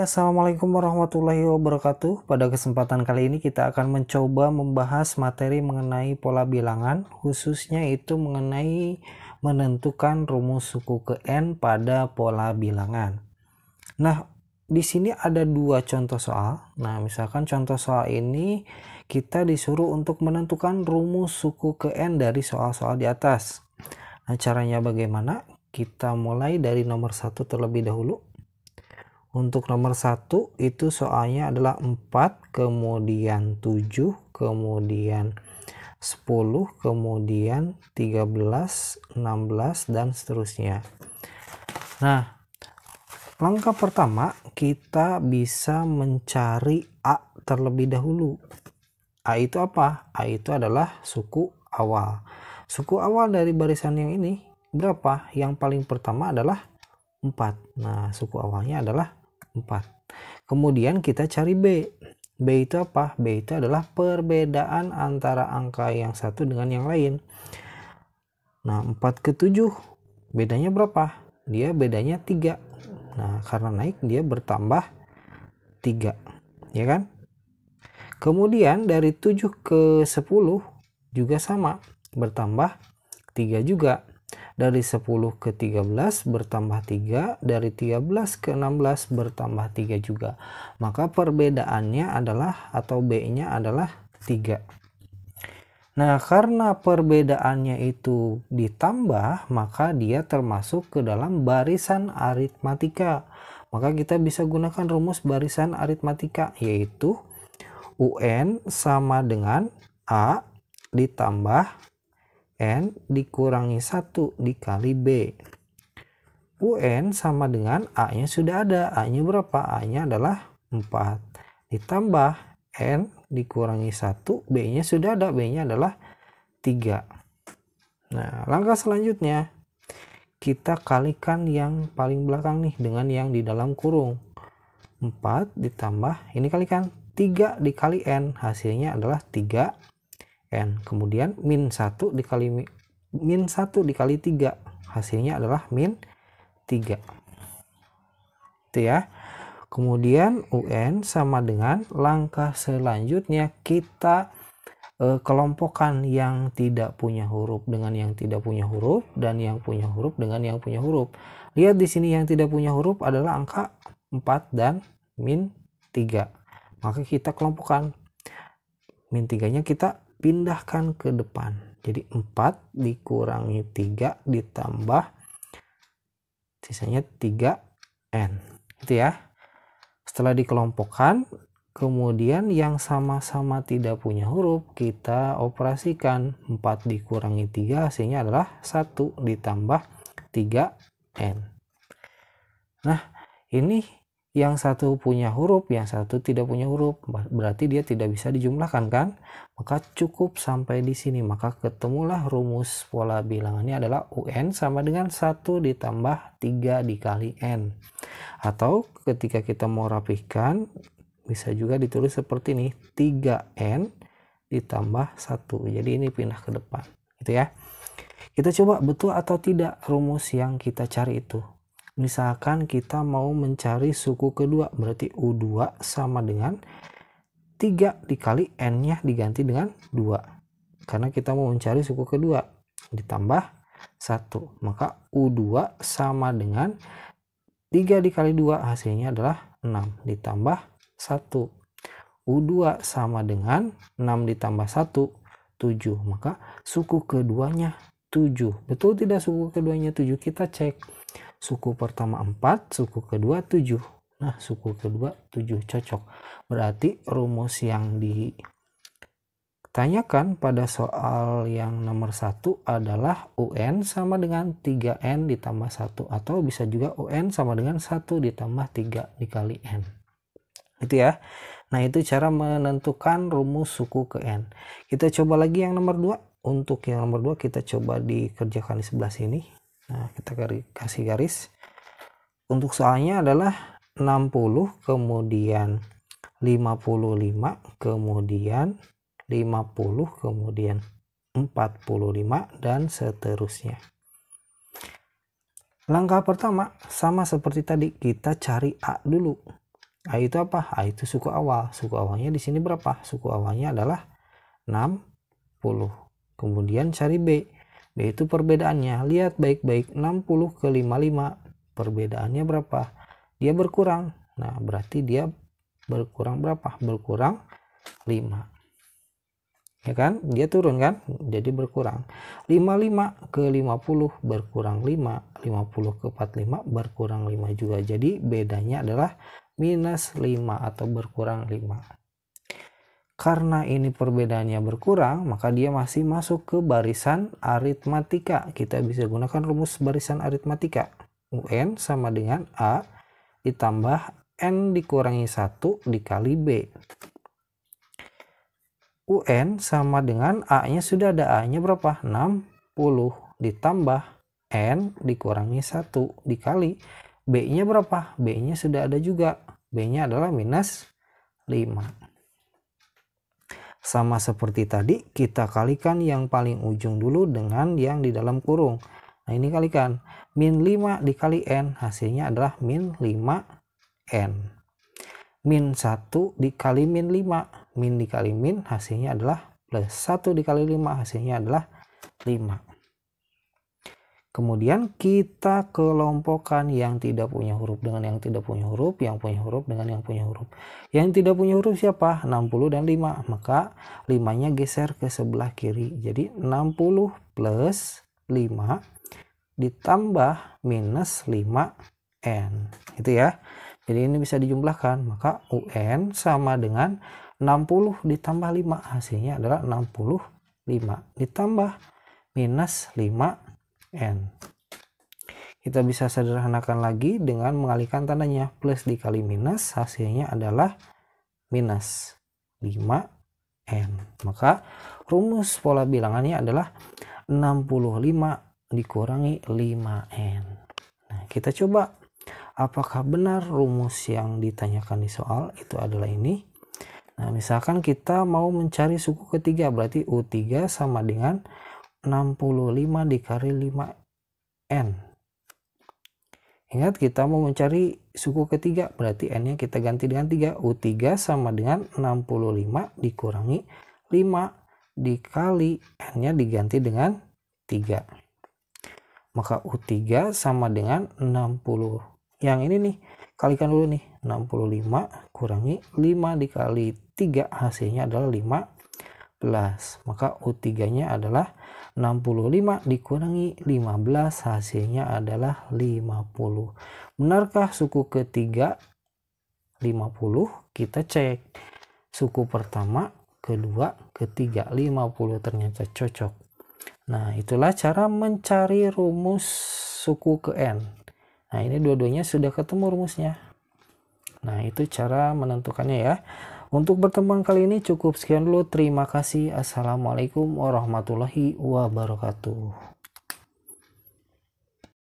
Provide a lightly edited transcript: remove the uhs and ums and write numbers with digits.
Assalamualaikum warahmatullahi wabarakatuh. Pada kesempatan kali ini kita akan mencoba membahas materi mengenai pola bilangan, khususnya itu mengenai menentukan rumus suku ke N pada pola bilangan. Nah, di sini ada dua contoh soal. Nah, misalkan contoh soal ini kita disuruh untuk menentukan rumus suku ke N dari soal-soal di atas. Nah, caranya bagaimana? Kita mulai dari nomor 1 terlebih dahulu. Untuk nomor 1 itu soalnya adalah 4, kemudian 7, kemudian 10, kemudian 13, 16, dan seterusnya. Nah, langkah pertama kita bisa mencari A terlebih dahulu. A itu apa? A itu adalah suku awal. Suku awal dari barisan yang ini berapa? Yang paling pertama adalah 4. Nah, suku awalnya adalah 4. Kemudian kita cari B. B itu apa? B itu adalah perbedaan antara angka yang satu dengan yang lain. Nah, 4 ke 7 bedanya berapa? Dia bedanya 3. Nah, karena naik dia bertambah 3, ya kan? Kemudian dari 7 ke 10 juga sama, bertambah 3 juga. Dari 10 ke 13 bertambah 3, dari 13 ke 16 bertambah 3 juga. Maka perbedaannya adalah atau B-nya adalah 3. Nah, karena perbedaannya itu ditambah, maka dia termasuk ke dalam barisan aritmatika. Maka kita bisa gunakan rumus barisan aritmatika, yaitu UN sama dengan A ditambah N dikurangi 1 dikali B. UN sama dengan A-nya sudah ada. A-nya berapa? A-nya adalah 4. Ditambah N dikurangi 1. B-nya sudah ada. B-nya adalah 3. Nah, langkah selanjutnya kita kalikan yang paling belakang nih dengan yang di dalam kurung. 4 ditambah, ini kalikan 3 dikali N. Hasilnya adalah 3. N. Kemudian min 1 dikali 3, hasilnya adalah min 3. Itu ya. Kemudian UN sama dengan langkah selanjutnya kita kelompokkan yang tidak punya huruf dengan yang tidak punya huruf, dan yang punya huruf dengan yang punya huruf. Lihat di sini yang tidak punya huruf adalah angka 4 dan min 3. Maka kita kelompokkan. Min 3-nya kita pindahkan ke depan. Jadi 4 dikurangi 3 ditambah sisanya 3N. Itu ya. Setelah dikelompokkan, kemudian yang sama-sama tidak punya huruf kita operasikan. 4 dikurangi 3 hasilnya adalah 1 ditambah 3N. Nah, ini yang satu punya huruf, yang satu tidak punya huruf, berarti dia tidak bisa dijumlahkan kan? Maka cukup sampai di sini. Maka ketemulah rumus pola bilangannya adalah UN sama dengan 1 ditambah 3 dikali N. Atau ketika kita mau rapihkan bisa juga ditulis seperti ini, 3N ditambah 1. Jadi ini pindah ke depan, gitu ya. Kita coba betul atau tidak rumus yang kita cari itu. Misalkan kita mau mencari suku kedua, berarti U2 sama dengan 3 dikali N-nya diganti dengan 2. Karena kita mau mencari suku kedua, ditambah 1. Maka U2 sama dengan 3 dikali 2, hasilnya adalah 6 ditambah 1. U2 sama dengan 6 ditambah 1, 7. Maka suku keduanya 7. Betul tidak suku keduanya 7? Kita cek. Suku pertama 4, suku kedua 7. Nah, suku kedua 7 cocok. Berarti rumus yang ditanyakan pada soal yang nomor 1 adalah UN sama dengan 3N ditambah 1. Atau bisa juga UN sama dengan 1 ditambah 3 dikali N. Itu ya. Nah, itu cara menentukan rumus suku ke N. Kita coba lagi yang nomor 2. Untuk yang nomor 2 kita coba dikerjakan di sebelah sini. Nah, kita kasih garis. Untuk soalnya adalah 60, kemudian 55, kemudian 50, kemudian 45, dan seterusnya. Langkah pertama sama seperti tadi, kita cari A dulu. A itu apa? A itu suku awal. Suku awalnya di sini berapa? Suku awalnya adalah 60. Kemudian cari B. B itu perbedaannya. Lihat baik-baik, 60 ke 55. Perbedaannya berapa? Dia berkurang. Nah, berarti dia berkurang berapa? Berkurang 5. Ya kan? Dia turun kan? Jadi berkurang. 55 ke 50 berkurang 5. 50 ke 45 berkurang 5 juga. Jadi bedanya adalah minus 5 atau berkurang 5. Karena ini perbedaannya berkurang, maka dia masih masuk ke barisan aritmatika. Kita bisa gunakan rumus barisan aritmatika. UN sama dengan A ditambah N dikurangi 1 dikali B. UN sama dengan A-nya sudah ada. A-nya berapa? 60 ditambah N dikurangi 1 dikali B-nya berapa? B-nya sudah ada juga. B-nya adalah minus 5. Sama seperti tadi, kita kalikan yang paling ujung dulu dengan yang di dalam kurung. Nah, ini kalikan. Min 5 dikali N, hasilnya adalah min 5N. Min 1 dikali min 5. Min dikali min, hasilnya adalah plus. 1 dikali 5, hasilnya adalah 5. Kemudian kita kelompokkan yang tidak punya huruf dengan yang tidak punya huruf, yang punya huruf dengan yang punya huruf. Yang tidak punya huruf siapa? 60 dan 5. Maka 5-nya geser ke sebelah kiri. Jadi 60 plus 5 ditambah minus 5N. Gitu ya. Jadi ini bisa dijumlahkan. Maka UN sama dengan 60 ditambah 5. Hasilnya adalah 65. Ditambah minus 5N. Kita bisa sederhanakan lagi dengan mengalihkan tandanya. Plus dikali minus, hasilnya adalah minus 5N. Maka rumus pola bilangannya adalah 65 dikurangi 5N. Nah, kita coba apakah benar rumus yang ditanyakan di soal itu adalah ini. Nah, misalkan kita mau mencari suku ketiga, berarti U3 sama dengan 65 dikali 5N. Ingat, kita mau mencari suku ketiga, berarti N-nya kita ganti dengan 3. U3 sama dengan 65 dikurangi 5 dikali N-nya diganti dengan 3. Maka U3 sama dengan 60. Yang ini nih, kalikan dulu nih. 65 kurangi 5 dikali 3, hasilnya adalah 15. Maka U3-nya adalah 65 dikurangi 15, hasilnya adalah 50. Benarkah suku ketiga 50? Kita cek. Suku pertama, kedua, ketiga. 50 ternyata cocok. Nah, itulah cara mencari rumus suku ke N. Nah, ini dua-duanya sudah ketemu rumusnya. Nah, itu cara menentukannya ya. Untuk pertemuan kali ini cukup sekian dulu. Terima kasih. Assalamualaikum warahmatullahi wabarakatuh.